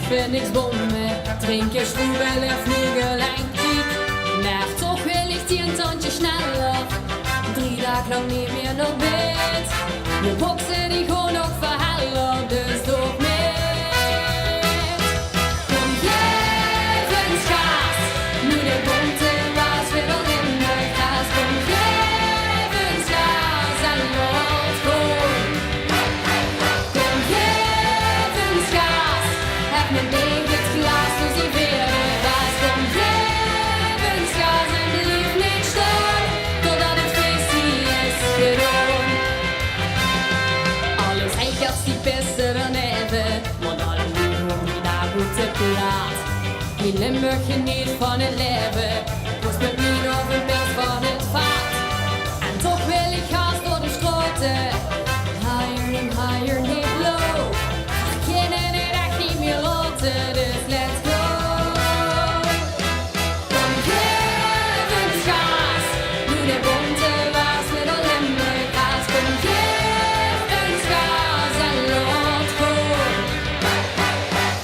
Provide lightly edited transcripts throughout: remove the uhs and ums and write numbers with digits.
vind niks bommen. Trink je Strudel en Flügel ein Krieg. Maar toch wil ik die een tandje sneller. 3 dagen lang niet meer naar bed. Je boksen die gewoon nog verhalen, dus doe mee. Kom levensgas, nu de bonte was weer al in de gras. Kom levensgas en laat gaan. Kom levensgas, heb mijn ding het glas, dus die weer de was. Kom levensgas en blijf niet staan, totdat het feestje is gedaan. Alles heikers die beste dan even, want alle nieuwe die daar goed te plaat. In Limburg geniet van het leven, kost met mij nog een best van het vaart. En toch wil ik haast door de straten, higher and higher, niet low. We kennen het echt niet meer laten, dus let's go. Kom levensgas, nu de bonte was met al Limburg gas. Kom levensgas en laat gaan.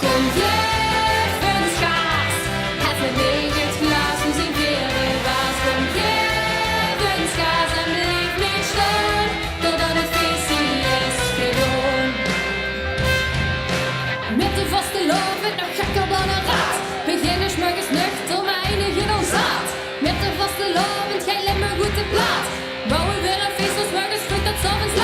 Kom levensgas, het met negen het glas, nu zijn weer de was. Kom levensgas en blijf niet staan, totdat het feestje is gedaan. Met de vaste loop werd nog gekker dan een raad. Beginnen schmuggers nuchter, maar eindigen dan zaad. Met de vaste loop, want jij let me goed te plaat. Bouwen weer een feest als schmuggers, goed dat s'avonds